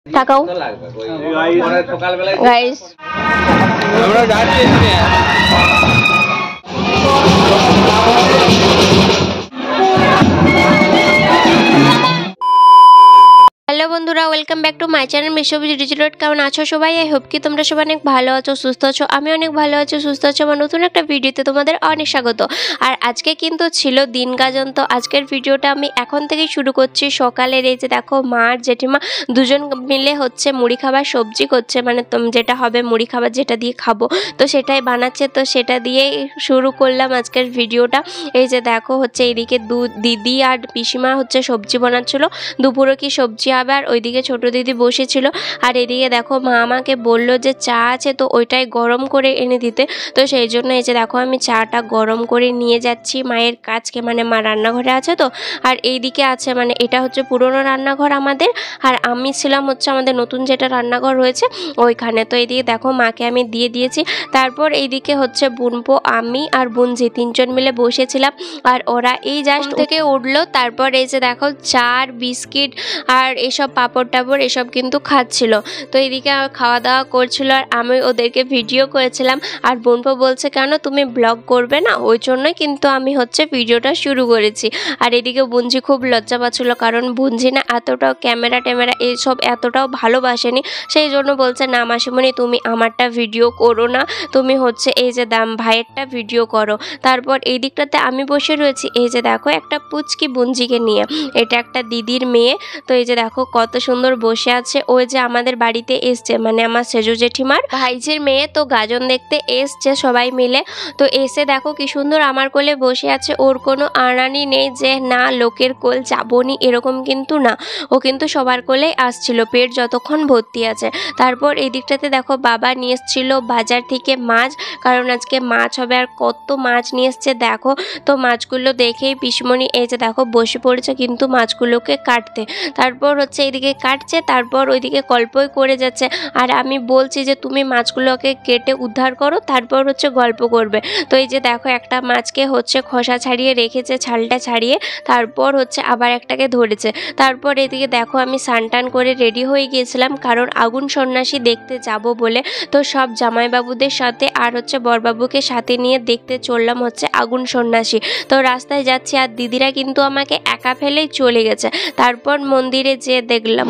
তাকাও গাইস আমরা যাচ্ছি हेलो बंधुरा welcome back to my channel मिशोबी डिजिटल केमन आछो सबाई आई होप कि तोमरा सबाई अनेक भालो आछो सुस्थ आछो आमी अनेक भालो आछि सुस्थ आछि आमार नतुन एकटा भिडियोते तोमादेर अनेक स्वागत। और आजके किन्तु छिलो दिन गाजन तो आजकेर भिडियोटा आमी एखन थेकेई शुरू करछि। सकालेर एई जे देखो मा आर जेठिमा दुजन मिले होच्छे मुड़ी खाबार सब्जी करछे माने जेटा होबे मुड़ी खाबार जेटा दिये खाबो तो सेटाई बानाच्छे तो सेटा दियेई शुरू करलाम आजकेर भिडियोटा। एई जे देखो होच्छे एइदिके दिदी आर पिसिमा होच्छे सब्जी बानाচ্ছিল दुपुरे कि सब्जी आबार ओइदिके छोटो दीदी बसेছিল আর এদিকে দেখো মা আমাকে বলল যে চা আছে তো ওইটাই গরম করে এনে দিতে। তো সেই জন্য এই যে দেখো আমি চাটা গরম করে নিয়ে যাচ্ছি মায়ের কাছে মানে মা রান্নাঘরে আছে তো। আর এইদিকে আছে মানে এটা হচ্ছে পুরনো রান্নাঘর আমাদের আর আমি ছিলাম হচ্ছে আমাদের নতুন যেটা রান্নাঘর হয়েছে ওইখানে। তো এইদিকে দেখো মাকে আমি দিয়ে দিয়েছি। তারপর এইদিকে হচ্ছে বুনপো আমি আর বুনজি তিনজন মিলে বসেছিলাম আর ওরা এই জাস্ট থেকে উঠলো। তারপর এই যে দেখো চা বিস্কিট আর এসব পাপড় টাপড় এসব কিন্তু খাচ্ছিল। তো এইদিকে খাওয়া দাওয়া করছিল আর আমি ওদেরকে ভিডিও করেছিলাম। আর বোনপো বলছে কেন তুমি ব্লগ করবে না, ওই জন্যই কিন্তু আমি হচ্ছে ভিডিওটা শুরু করেছি। আর এদিকে বুনজি খুব লজ্জা পাচ্ছিল কারণ বুনজি না এতটাও ক্যামেরা ট্যামেরা এইসব এতটাও ভালোবাসেনি, সেই জন্য বলছে না মাসিমণি তুমি আমারটা ভিডিও করো না, তুমি হচ্ছে এই যে ভাইয়েরটা ভিডিও করো। তারপর এই দিকটাতে আমি বসে রয়েছি এই যে দেখো একটা পুচকি বুনজিকে নিয়ে, এটা একটা দিদির মেয়ে। তো এই যে দেখো কত সুন্দর বসে আছে। ওই যে আমাদের বাড়িতে এসছে মানে আমার সেজো জেঠিমার ভাইজির মেয়ে, তো গাজন দেখতে এসছে সবাই মিলে। তো এসে দেখো কি সুন্দর আমার কোলে বসে আছে, ওর কোনো আনানি নেই যে না লোকের কোল যাবনি এরকম কিন্তু না, ও কিন্তু সবার কোলেই আসছিল, পেট যতক্ষণ ভর্তি আছে। তারপর এই দিকটাতে দেখো বাবা নিয়ে এসছিল বাজার থেকে মাছ, কারণ আজকে মাছ হবে আর কত মাছ নিয়ে এসছে দেখো। তো মাছগুলো দেখেই পিসমণি এই যে দেখো বসে পড়েছে কিন্তু মাছগুলোকে কাটতে। তারপর হচ্ছে এইদিকে কাটছে তারপর ওইদিকে গল্পই করে যাচ্ছে আর আমি বলছি যে তুমি মাছগুলোকে কেটে উদ্ধার করো তারপর হচ্ছে গল্প করবে। তো এই যে দেখো একটা মাছকে হচ্ছে খোসা ছাড়িয়ে রেখেছে ছালটা ছাড়িয়ে, তারপর হচ্ছে আবার একটাকে ধরেছে। তারপর এদিকে দেখো আমি স্নান করে রেডি হয়ে গিয়েছিলাম কারণ আগুন সন্ন্যাসী দেখতে যাব বলে। তো সব জামাইবাবুদের সাথে আর হচ্ছে বরবাবুকে সাথে নিয়ে দেখতে চললাম হচ্ছে আগুন সন্ন্যাসী। তো রাস্তায় যাচ্ছি আর দিদিরা কিন্তু আমাকে একা ফেলেই চলে গেছে। তারপর মন্দিরে যেয়ে দেখলাম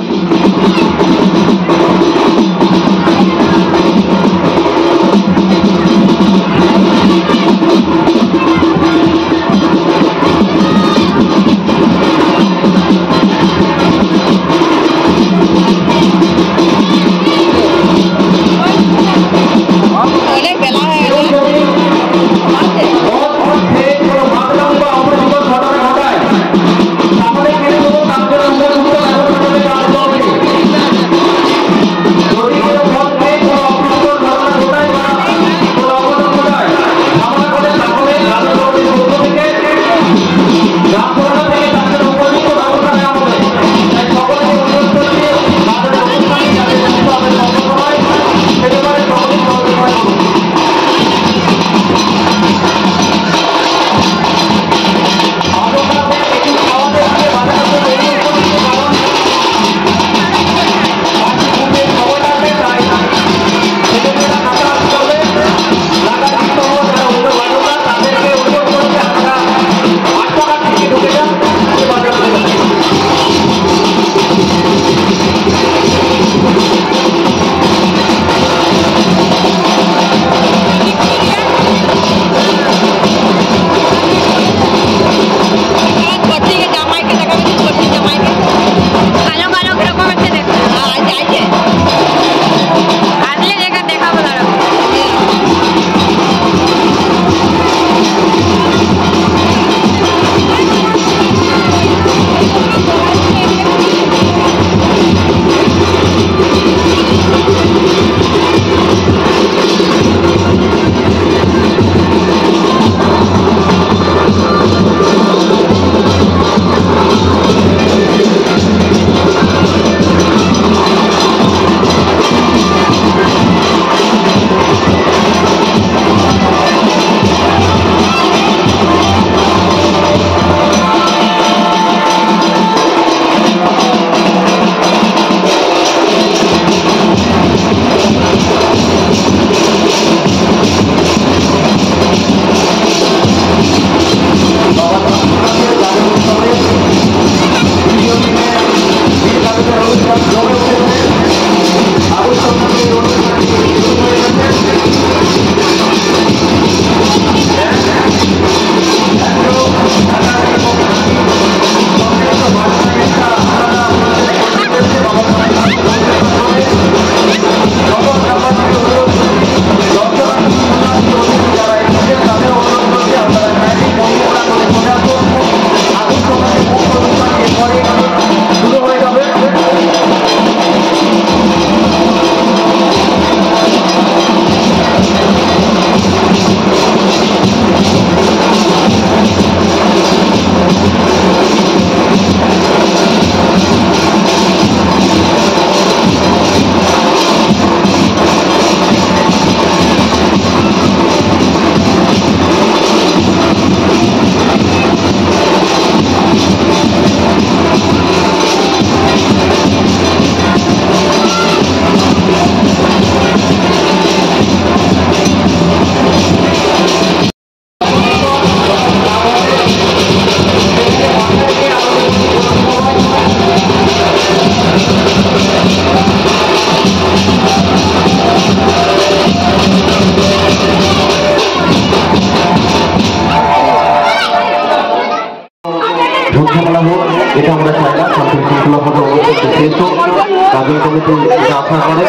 আয়োজন কমিটি আশা করে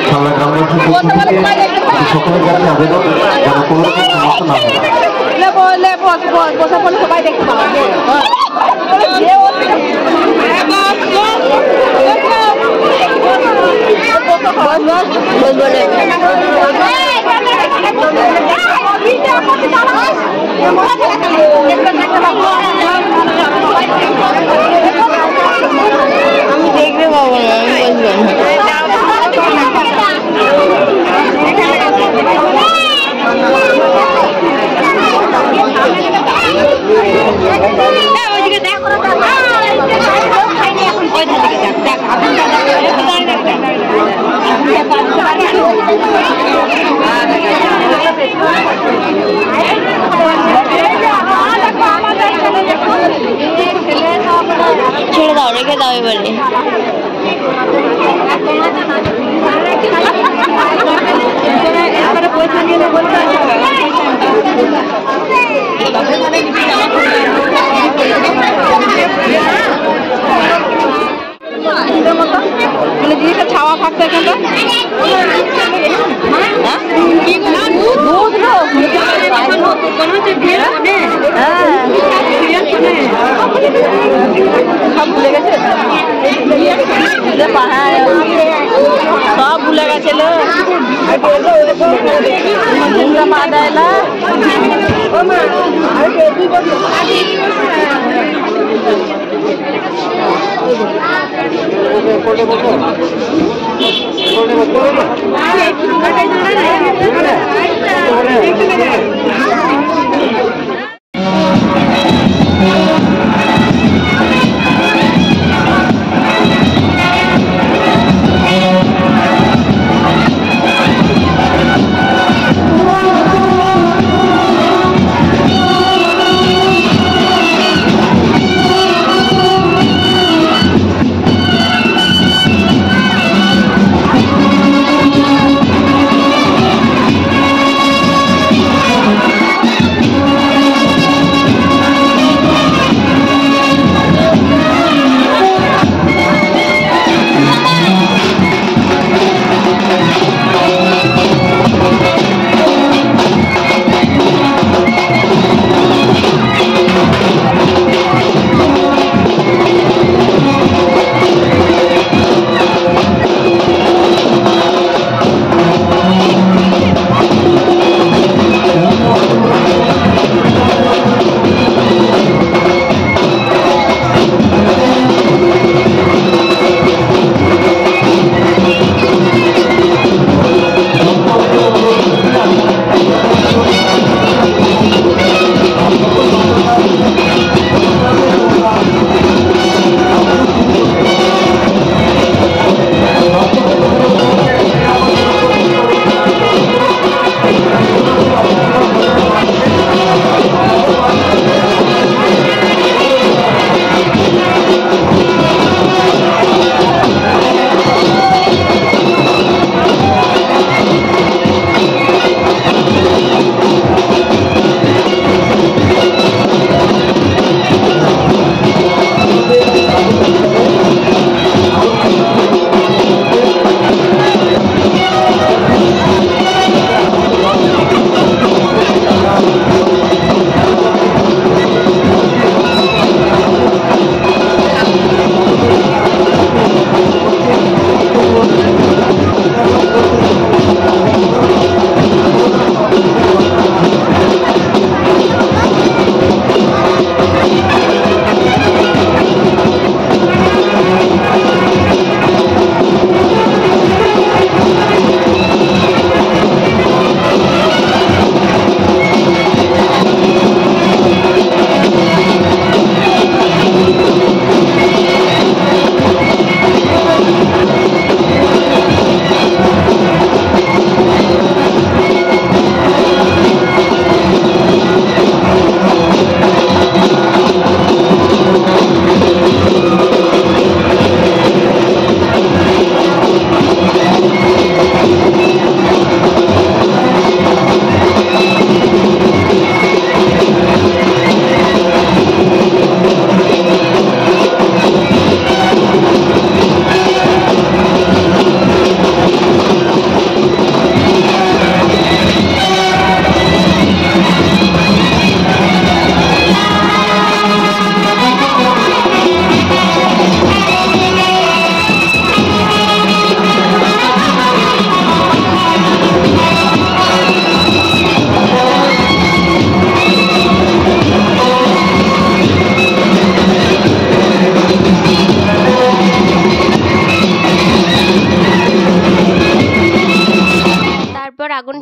সামনে গ্রামবাসী সকলের কাছে আবেদন যেন কোনো রকম সমস্যা না হয়। সবাই দেখতে পাবে। আমি দেখবে বাবা ছেড়ে দাও, রেখে দাও এবারে। পয়সা নিয়ে বলতে জিনিসটা ছাওয়া থাকতো এখানটা। সব ভুলে গেছে, সব ভুলে গেছে মা দেয় না।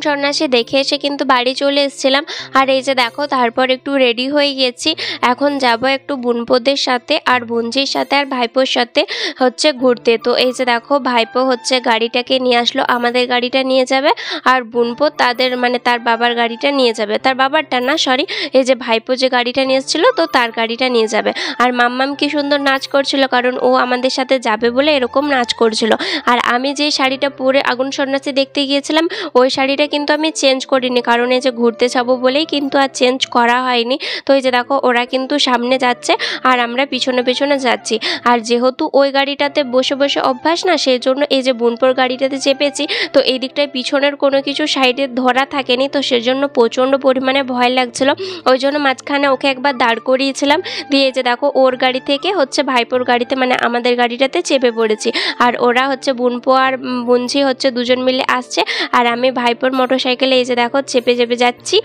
সন্ন্যাসী দেখে এসে কিন্তু বাড়ি চলে এসেছিলাম। আর এই যে দেখো তারপর একটু রেডি হয়ে গেছি, এখন যাব একটু বোনপোদের সাথে আর বোনঝির সাথে আর ভাইপোর সাথে হচ্ছে ঘুরতে। তো এই যে দেখো ভাইপো হচ্ছে গাড়িটাকে নিয়ে আসলো, আমাদের গাড়িটা নিয়ে যাবে, আর বোনপো তাদের মানে তার বাবার গাড়িটা নিয়ে যাবে, তার বাবারটা না সরি, এই যে ভাইপো যে গাড়িটা নিয়ে এসেছিলো তো তার গাড়িটা নিয়ে যাবে। আর মাম্মাম কি সুন্দর নাচ করছিল, কারণ ও আমাদের সাথে যাবে বলে এরকম নাচ করছিল। আর আমি যে শাড়িটা পরে আগুন সন্ন্যাসী দেখতে গিয়েছিলাম ওই শাড়িটা কিন্তু আমি চেঞ্জ করিনি, কারণ এই যে ঘুরতে যাবো বলেই কিন্তু আর চেঞ্জ করা হয়নি। তো এই যে দেখো ওরা কিন্তু সামনে যাচ্ছে আর আমরা পিছনে পিছনে যাচ্ছি। আর যেহেতু ওই গাড়িটাতে বসে বসে অভ্যাস না, সেই জন্য এই যে বোনপোর গাড়িটাতে চেপেছি, তো এই দিকটায় পিছনের কোনো কিছু সাইডে ধরা থাকেনি, তো সেজন্য প্রচণ্ড পরিমাণে ভয় লাগছিল। ওই জন্য মাঝখানে ওকে একবার দাঁড় করিয়েছিলাম, দিয়ে যে দেখো ওর গাড়ি থেকে হচ্ছে ভাইপোর গাড়িতে মানে আমাদের গাড়িটাতে চেপে পড়েছি। আর ওরা হচ্ছে বোনপো আর বোনঝি হচ্ছে দুজন মিলে আসছে, আর আমি ভাইপোর মোটরসাইকেলে এই যে দেখো চেপে চেপে যাচ্ছি।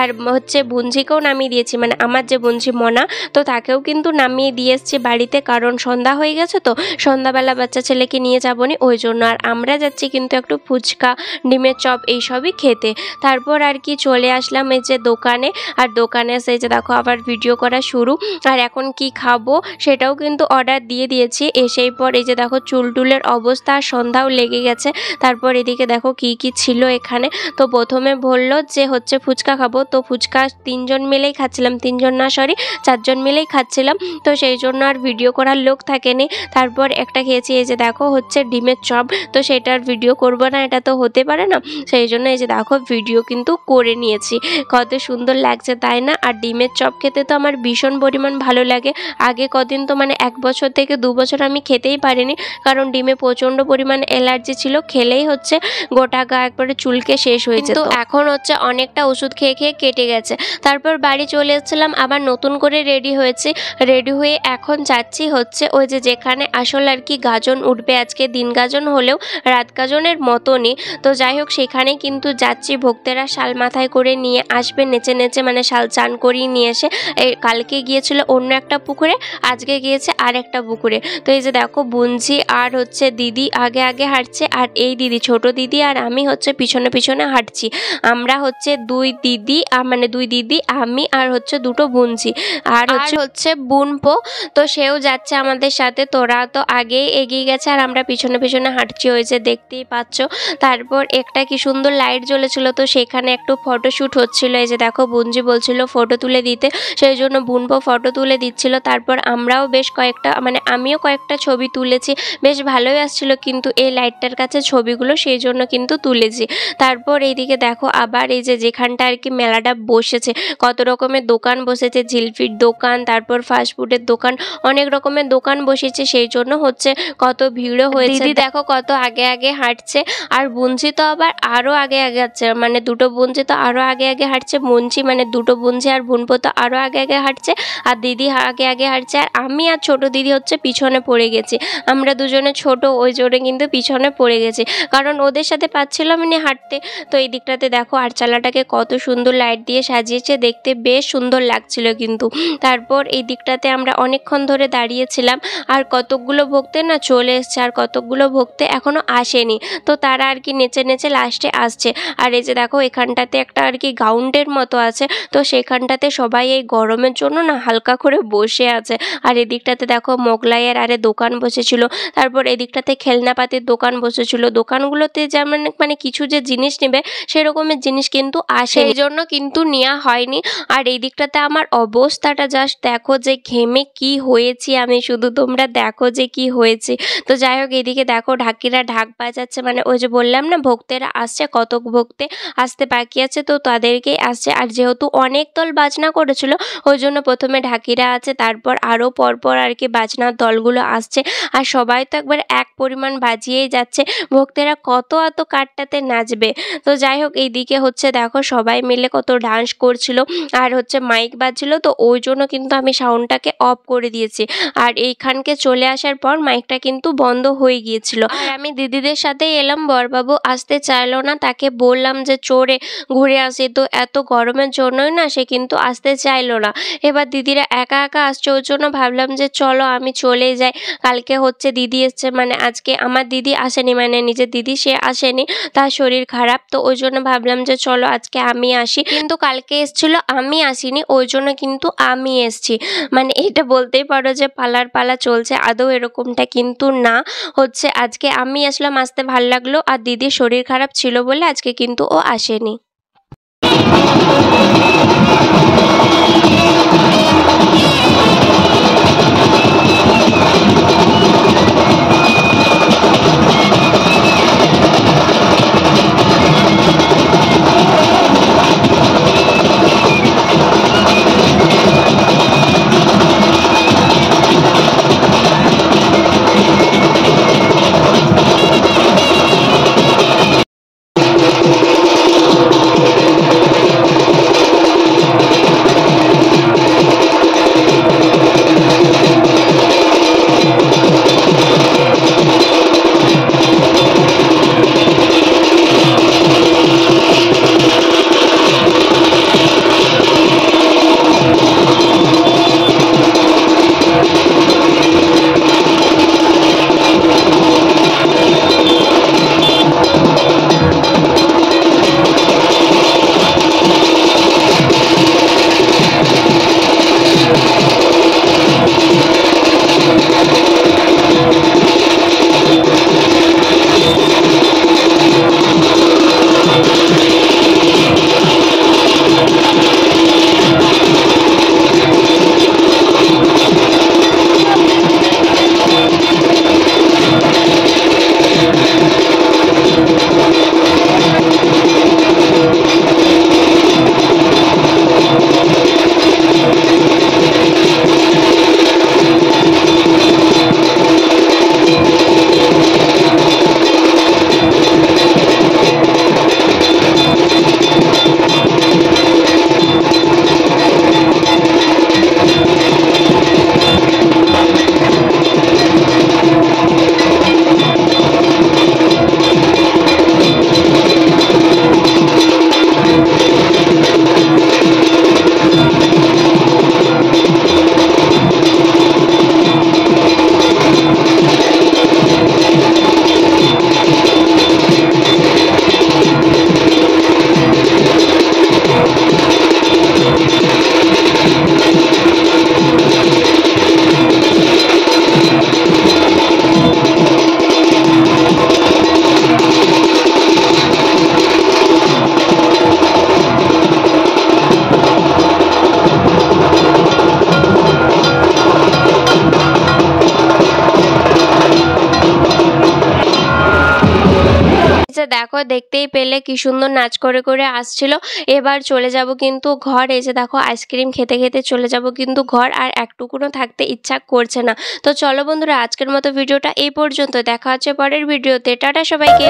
আর হচ্ছে বোনঝিকেও নামিয়ে দিয়েছি, মানে আমার যে বোনঝি মনা, তো তাকেও কিন্তু নামিয়ে দিয়ে এসছি বাড়িতে, কারণ সন্ধ্যা হয়ে গেছে, তো সন্ধ্যাবেলা বাচ্চা ছেলেকে নিয়ে যাবো নি ওই জন্য। আর আমরা যাচ্ছি কিন্তু একটু ফুচকা ডিমের চপ এইসবই খেতে। তারপর আর কি চলে আসলাম এই যে দোকানে, আর দোকানে এসে যে দেখো আবার ভিডিও করা শুরু। আর এখন কি খাবো সেটাও কিন্তু অর্ডার দিয়ে দিয়েছি। এসেই পর এই যে দেখো চুলটুলের অবস্থা, সন্ধ্যাও লেগে গেছে। তারপর এদিকে দেখো কি কি ছিল এখানে। তো প্রথমে বললো যে হচ্ছে ফুচকা খাবো, তো ফুচকা 3 জন মিলেই খাচ্ছিলাম, 3 জন না সরি 4 জন মিলেই খাচ্ছিলাম, তো সেই জন্য আর ভিডিও করার লোক থাকেনি। তারপর একটা খেয়েছি এই যে দেখো হচ্ছে ডিমের চপ, তো সেটার ভিডিও করবো না, এটা তো হতে পারে না, সেই জন্য এই যে দেখো ভিডিও কিন্তু করে নিয়েছি। কত সুন্দর লাগছে তাই না? আর ডিমের চপ খেতে তো আমার ভীষণ পরিমাণ ভালো লাগে। আগে কদিন তো মানে 1 বছর থেকে 2 বছর আমি খেতেই পারিনি, কারণ ডিমে প্রচণ্ড পরিমাণ অ্যালার্জি ছিল, খেলেই হচ্ছে গোটা গা একবারে চুলকে শেষ হয়েছে। তো এখন হচ্ছে অনেকটা ওষুধ খেয়ে খেয়ে কেটে গেছে। তারপর বাড়ি চলে এসেছিলাম, আবার নতুন করে রেডি হয়েছি, রেডি হয়ে এখন যাচ্ছি হচ্ছে ওই যে যেখানে আসলে আর কি গাজন উঠবে, আজকে দিন গাজন হলেও রাত গাজনের মতনই। তো যাই হোক সেখানে কিন্তু যাচ্ছি, ভক্তেরা শাল মাথায় করে নিয়ে আসবে নেচে নেচে, মানে শাল চান করিয়ে নিয়ে এসে। এই কালকে গিয়েছিল অন্য একটা পুকুরে, আজকে গিয়েছে আর একটা পুকুরে। তো এই যে দেখো বুনঝি আর হচ্ছে দিদি আগে আগে হাঁটছে, আর এই দিদি ছোট দিদি আর আমি হচ্ছে পিছনে পিছনে হাঁটছি। আমরা হচ্ছে 2 দিদি মানে 2 দিদি আমি আর হচ্ছে 2টো বুনঝি আর হচ্ছে বুনপো, তো সেও যাচ্ছে আমাদের সাথে। তোরা তো আগেই এগিয়ে গেছে আর আমরা পিছনে পিছনে হাঁটছি, ওই যে দেখতেই পাচ্ছ। তারপর একটা কি সুন্দর লাইট জ্বলেছিল, তো সেখানে একটু ফটোশ্যুট হচ্ছিল। এই যে দেখো বুনঝি বলছিল ফটো তুলে দিতে, সেই জন্য বুনপো ফটো তুলে দিচ্ছিল। তারপর আমরাও বেশ কয়েকটা মানে আমিও কয়েকটা ছবি তুলেছি, বেশ ভালোই আসছিল কিন্তু এই লাইটটার কাছে ছবিগুলো, সেই জন্য কিন্তু তুলেছি। তারপর এইদিকে দেখো আবার এই যে যেখানটা আর কি মেলাটা বসেছে, কত রকমের দোকান বসেছে, জিলপির দোকান, তারপর ফাস্টফুডের দোকান, অনেক রকমের দোকান বসেছে, সেই জন্য হচ্ছে কত ভিড়ও হয়েছে। দিদি দেখো কত আগে আগে হাঁটছে, আর বুনঝি তো আবার আরও আগে আগে হাঁটছে, মানে 2টো বুনঝি তো আরও আগে আগে হাঁটছে, বুনঝি মানে 2টো বুনঝি আর বুনপো তো আরও আগে আগে হাঁটছে, আর দিদি আগে আগে হাঁটছে, আর আমি আর ছোট দিদি হচ্ছে পিছনে পড়ে গেছি। আমরা দুজনে ছোট, ওই জোরে কিন্তু পিছনে পড়ে গেছি, কারণ ওদের সাথে পাচ্ছিলাম না হাঁটতে। তো এই দিকটাতে দেখো আরচালাটাকে কত সুন্দর লাইট দিয়ে সাজিয়েছে, দেখতে বেশ সুন্দর লাগছিল কিন্তু। তারপর এই দিকটাতে আমরা অনেকক্ষণ ধরে দাঁড়িয়েছিলাম, আর কতকগুলো ভক্তে না চলে এসছে, আর কতকগুলো ভক্তে এখনো আসেনি, তো তারা আর কি নেচে নেচে লাস্টে আসছে। আর এই যে দেখো এখানটাতে একটা আর কি গ্রাউন্ডের মতো আছে, তো সেখানটাতে সবাই এই গরমের জন্য না হালকা করে বসে আছে। আর এদিকটাতে দেখো মোগলাইয়ের আরে দোকান বসেছিল, তারপর এদিকটাতে খেলনাপাতির দোকান বসেছিল। দোকানগুলোতে যেমন মানে কিছু যে জিনিস নেবে সেরকমের জিনিস কিন্তু আসে, এই জন্য কিন্তু নেওয়া হয়নি। আর এই দিকটাতে আমার অবস্থাটা জাস্ট দেখো যে ঘেমে কি হয়েছি আমি, শুধু তোমরা দেখো যে কি হয়েছে। তো যাই হোক এদিকে দেখো ঢাকিরা ঢাক বাজাচ্ছে, মানে ওই যে বললাম না ভক্তেরা আসছে, কত ভক্তে আসতে বাকি আছে, তো তাদেরকেই আসছে। আর যেহেতু অনেক দল বাজনা করেছিল ওই জন্য প্রথমে ঢাকিরা আছে, তারপর আরও পরপর আর কি বাজনার দলগুলো আসছে, আর সবাই তো একবার এক পরিমাণ বাজিয়েই যাচ্ছে। ভক্তেরা কত এত কাঠটাতে নাচবে। তো যাই হোক এইদিকে হচ্ছে দেখো সবাই মিলে কত ডান্স করছিল, আর হচ্ছে মাইক বাজছিল, তো ওই জন্য কিন্তু আমি সাউন্ডটাকে অফ করে দিয়েছি। আর এইখানকে চলে আসার পর মাইকটা কিন্তু বন্ধ হয়ে গিয়েছিল। আর আমি দিদিদের সাথেই এলাম, বরবাবু আসতে চাইলো না, তাকে বললাম যে চড়ে ঘুরে আসি, তো এত গরমের জন্যই না সে কিন্তু আসতে চাইলো না। এবার দিদিরা একা একা আসছে, ওই জন্য ভাবলাম যে চলো আমি চলে যাই। কালকে হচ্ছে দিদি এসছে, মানে আজকে আমার দিদি আসেনি, মানে নিজের দিদি সে আসেনি, তার শরীর খারাপ, তো ওই জন্য ভাবলাম যে চলো আজকে আমি আসি। কিন্তু কালকে এসেছিল, আমি আসিনি, ওই জন্য কিন্তু আমি এসছি। মানে এটা বলতেই পারো যে পালার পালা চলছে, আদৌ এরকমটা কিন্তু না। হচ্ছে আজকে আমি আসলাম, আসতে ভাল লাগলো, আর দিদির শরীর খারাপ ছিল বলে আজকে কিন্তু ও আসেনি। দেখো, দেখতেই পেলে কি সুন্দর নাচ করে করে আসছিল। এবার চলে যাব কিন্তু ঘর। এই যে দেখো, আইসক্রিম খেতে খেতে চলে যাব কিন্তু ঘর, আর একটুকুনও থাকতে ইচ্ছা করছে না। তো চলো বন্ধুরা, আজকের মতো ভিডিওটা এই পর্যন্ত। দেখা হচ্ছে পরের ভিডিওতে। টাটা সবাইকে।